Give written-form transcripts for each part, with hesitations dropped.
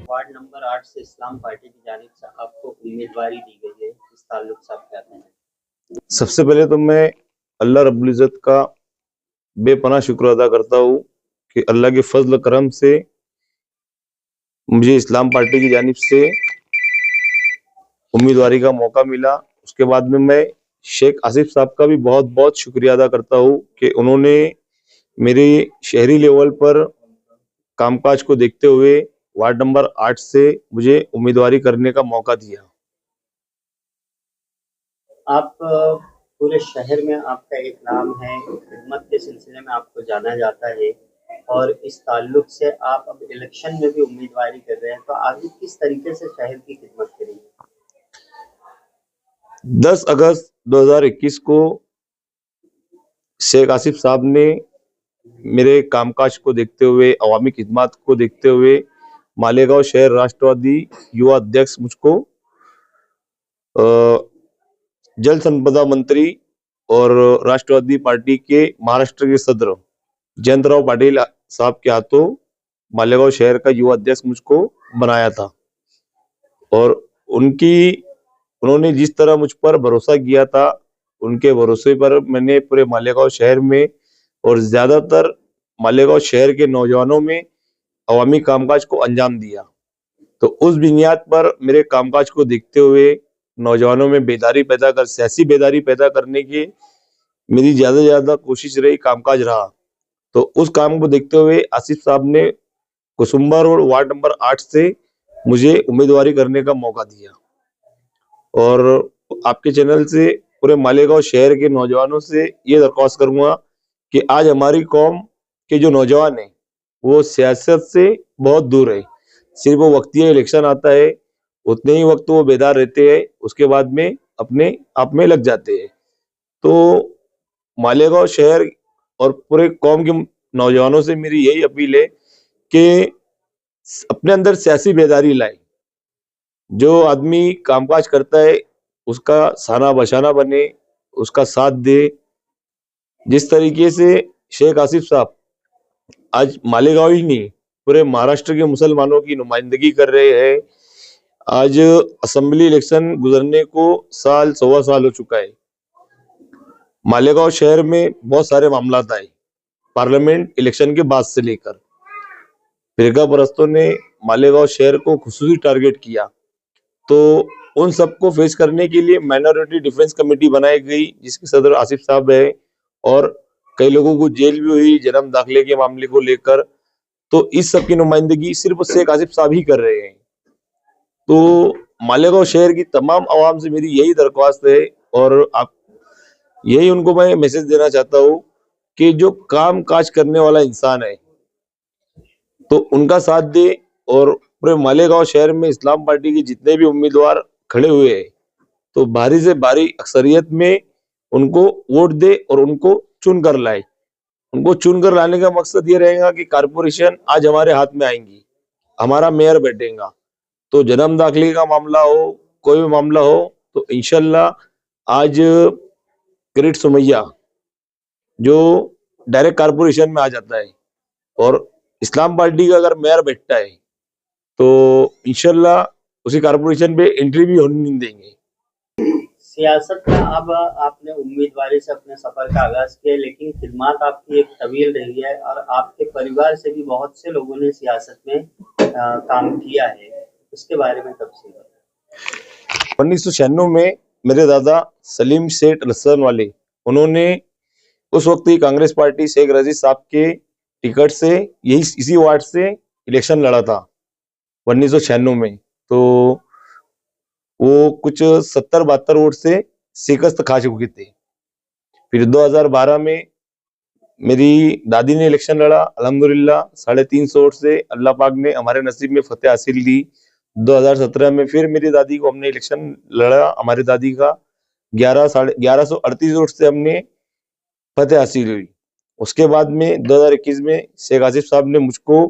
Ward number 8 से इस्लाम party की जानिब से आपको उम्मीदवारी दी गई है, इस ताल्लुक से आप क्या कहें? सबसे पहले तो मैं अल्लाह रब्बुल इज़्ज़त का बेपनाह शुक्र अदा करता हूँ कि अल्लाह के फजल करम से मुझे इस्लाम पार्टी की जानिब से उम्मीदवारी का मौका मिला। उसके बाद में मैं शेख आसिफ साहब का भी बहुत बहुत शुक्रिया अदा करता हूँ कि उन्होंने मेरे शहरी लेवल पर कामकाज को देखते हुए वार्ड नंबर 8 से मुझे उम्मीदवारी करने का मौका दिया। आप पूरे शहर में आपका एक नाम है, खिदमत के सिलसिले में आपको जाना जाता है और इस ताल्लुक से आप अब इलेक्शन में भी उम्मीदवारी कर रहे हैं, तो आगे किस तरीके से शहर की खिदमत करेंगे? 10 अगस्त 2021 को शेख आसिफ साहब ने मेरे कामकाज को देखते हुए, अवामी खिदमत को देखते हुए मालेगांव शहर राष्ट्रवादी युवा अध्यक्ष मुझको जल संपदा मंत्री और राष्ट्रवादी पार्टी के महाराष्ट्र के सदर जयंतराव पाटिल साहब के हाथों मालेगांव शहर का युवा अध्यक्ष मुझको बनाया था। और उन्होंने जिस तरह मुझ पर भरोसा किया था, उनके भरोसे पर मैंने पूरे मालेगांव शहर में और ज्यादातर मालेगांव शहर के नौजवानों में अवामी कामकाज को अंजाम दिया। तो उस बुनियाद पर मेरे कामकाज को देखते हुए नौजवानों में बेदारी पैदा कर सियासी बेदारी पैदा करने की मेरी ज्यादा से ज्यादा कोशिश रही, कामकाज रहा। तो उस काम को देखते हुए आसिफ साहब ने कुसुम्बा रोड वार्ड नंबर 8 से मुझे उम्मीदवारी करने का मौका दिया। और आपके चैनल से पूरे मालेगांव शहर के नौजवानों से ये दरख्वास्त करूंगा कि आज हमारी कौम के जो नौजवान हैं वो सियासत से बहुत दूर है। सिर्फ वो वक्तीय इलेक्शन आता है, उतने ही वक्त वो बेदार रहते हैं, उसके बाद में अपने आप में लग जाते हैं। तो मालेगांव शहर और पूरे कौम के नौजवानों से मेरी यही अपील है कि अपने अंदर सियासी बेदारी लाए। जो आदमी कामकाज करता है उसका साना बशाना बने, उसका साथ दे। जिस तरीके से शेख आसिफ साहब आज मालेगांव ही नहीं पूरे महाराष्ट्र के मुसलमानों की नुमाइंदगी कर रहे हैं। आज असेंबली इलेक्शन गुजरने को साल सवा साल हो चुका है। मालेगांव शहर में बहुत सारे मामला आए पार्लियामेंट इलेक्शन के बाद से लेकर। फिरका परस्तों ने मालेगांव शहर को खुसूसी टारगेट किया। तो उन सबको फेस करने के लिए माइनॉरिटी डिफेंस कमेटी बनाई गई जिसके सदर आसिफ साहब है। और कई लोगों को जेल भी हुई जन्म दाखिले के मामले को लेकर। तो इस सब की नुमाइंदगी सिर्फ शेख आसिफ साहब ही कर रहे हैं। तो मालेगांव शहर की तमाम आवाम से मेरी यही दरख्वास्त है और आप यही उनको मैं मैसेज देना चाहता हूँ कि जो काम काज करने वाला इंसान है तो उनका साथ दे। और पूरे मालेगांव शहर में इस्लाम पार्टी के जितने भी उम्मीदवार खड़े हुए हैं तो भारी से भारी अक्सरियत में उनको वोट दे और उनको चुन कर लाए। उनको चुन कर लाने का मकसद ये रहेगा कि कारपोरेशन आज हमारे हाथ में आएंगी, हमारा मेयर बैठेगा। तो जन्म दाखिले का मामला हो, कोई भी मामला हो, तो इंशाल्लाह आज ग्रेट सुमैया जो डायरेक्ट कारपोरेशन में आ जाता है और इस्लाम पार्टी का अगर मेयर बैठता है तो इंशाल्लाह उसी कारपोरेशन पे एंट्री भी होने नहीं देंगे। सियासत में अब आपने उम्मीदवारी से अपने सफर का आगाज किया, लेकिन खिदमत आपकी एक तवील रही है और आपके परिवार से भी बहुत से लोगों ने सियासत में काम किया है, उसके बारे में तफसील बताएं। 1996 में मेरे दादा सलीम सेठ रसन वाले उन्होंने उस वक्त ही कांग्रेस पार्टी शेख रजीज साहब के टिकट से यही इसी वार्ड से इलेक्शन लड़ा था 1996 में। तो वो कुछ 70-72 वोट से शिकस्त खा चुके थे। फिर 2012 में मेरी दादी ने इलेक्शन लड़ा, अल्हम्दुलिल्लाह 350 वोट से अल्लाह पाक ने हमारे नसीब में फतेह हासिल दी। 2017 में फिर मेरी दादी को हमने इलेक्शन लड़ा, हमारी दादी का 1138 वोट से हमने फतेह हासिल हुई। उसके बाद में 2021 में शेख आसिफ साहब ने मुझको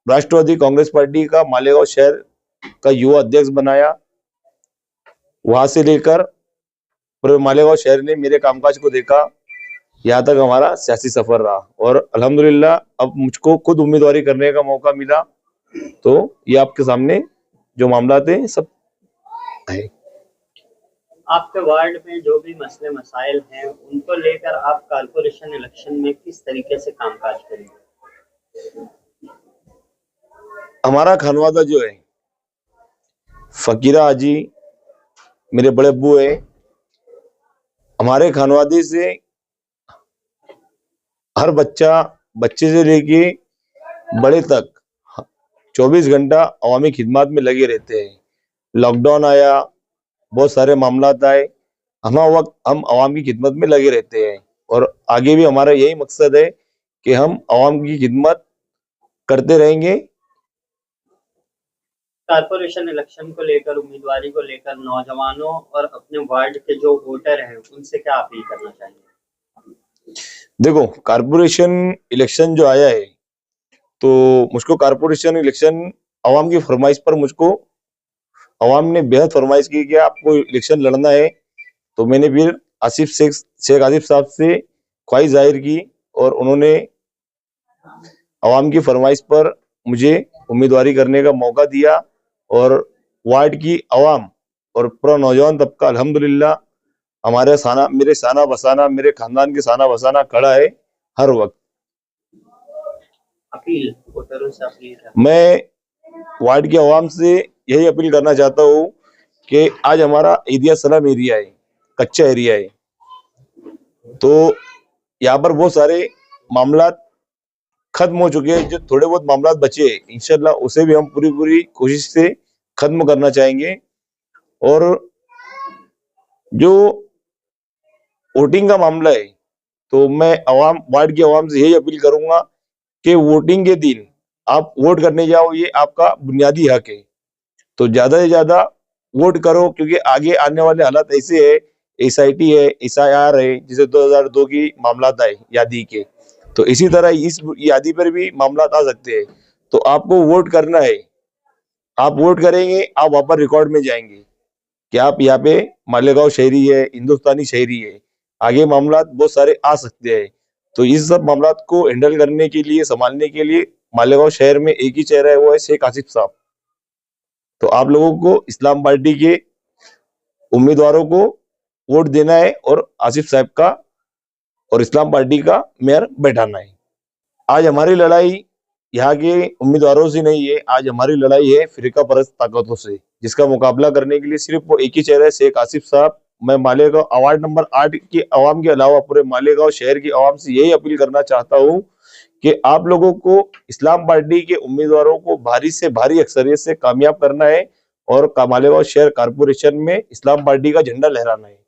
राष्ट्रवादी कांग्रेस पार्टी का मालेगांव शहर का युवा अध्यक्ष बनाया। वहां से लेकर पूरे मालेगांव शहर ने मेरे कामकाज को देखा, यहाँ तक हमारा सियासी सफर रहा। और अल्हम्दुलिल्लाह अब मुझको खुद उम्मीदवारी करने का मौका मिला तो ये आपके सामने जो मामला थे सब है। आपके वार्ड में जो भी मसले मसाइल हैं उनको लेकर आप कारपोरेशन इलेक्शन में किस तरीके से कामकाज करेंगे? हमारा खानवादा जो है, फकीरा हाजी मेरे बड़े अब्बू है, हमारे खानवादे से हर बच्चे से लेके बड़े तक 24 घंटा अवामी खिदमत में लगे रहते हैं। लॉकडाउन आया, बहुत सारे मामलात आए, हम अवाम की खिदमत में लगे रहते हैं और आगे भी हमारा यही मकसद है कि हम अवाम की खिदमत करते रहेंगे। कारपोरेशन इलेक्शन को लेकर, उम्मीदवारी को लेकर नौजवानों और अपने वार्ड के जो वोटर हैं उनसे क्या अपील करना चाहेंगे? देखो, कारपोरेशन इलेक्शन जो आया है तो मुझको कारपोरेशन इलेक्शन अवाम की फरमाइश पर मुझको अवाम ने बेहद फरमाइश की कि आपको इलेक्शन लड़ना है, तो मैंने फिर शेख आसिफ साहब से ख्वाहिश जाहिर की और उन्होंने अवाम की फरमाइश पर मुझे उम्मीदवारी करने का मौका दिया और वार्ड की अवाम और पूरा नौजवान तबका अल्हम्दुलिल्लाह मेरे साना बसाना, मेरे खानदान के साना बसाना खड़ा है हर वक्त। अपील वोटरों से अपील कर, मैं वार्ड की अवाम से यही अपील करना चाहता हूँ कि आज हमारा एरिया सलाम एरिया है, कच्चा एरिया है, तो यहाँ पर बहुत सारे मामला खत्म हो चुके हैं। जो थोड़े बहुत मामला बचे हैं इंशाल्लाह उसे भी हम पूरी कोशिश से खत्म करना चाहेंगे। और जो वोटिंग का मामला है तो मैं वार्ड की अवाम से यही अपील करूंगा कि वोटिंग के दिन आप वोट करने जाओ, ये आपका बुनियादी हक है, तो ज्यादा से ज्यादा वोट करो, क्योंकि आगे आने वाले हालात ऐसे है, SIT है, SIR है, जिसे 2002 की मामला आए यादी के, तो इसी तरह इस यादी पर भी मामला आ सकते हैं। तो आपको वोट करना है, आप वोट करेंगे, आप वहां पर रिकॉर्ड में जाएंगे कि आप यहाँ पे मालेगांव शहरी है, हिंदुस्तानी शहरी है। आगे मामला बहुत सारे आ सकते हैं, तो इस सब मामला को हैंडल करने के लिए, संभालने के लिए मालेगांव शहर में एक ही चेहरा है, वो है शेख आसिफ साहब। तो आप लोगों को इस्लाम पार्टी के उम्मीदवारों को वोट देना है और आसिफ साहब का और इस्लाम पार्टी का मेयर बैठाना है। आज हमारी लड़ाई यहाँ के उम्मीदवारों से नहीं है, आज हमारी लड़ाई है फिरका परस्त ताकतों से, जिसका मुकाबला करने के लिए सिर्फ वो एक ही चेहरा है, शेख आसिफ साहब। मैं मालेगांव वार्ड नंबर 8 की आवाम के अलावा पूरे मालेगांव शहर की आवाम से यही अपील करना चाहता हूँ कि आप लोगों को इस्लाम पार्टी के उम्मीदवारों को भारी से भारी अक्सरियत से कामयाब करना है और मालेगांव शहर कारपोरेशन में इस्लाम पार्टी का झंडा लहराना है।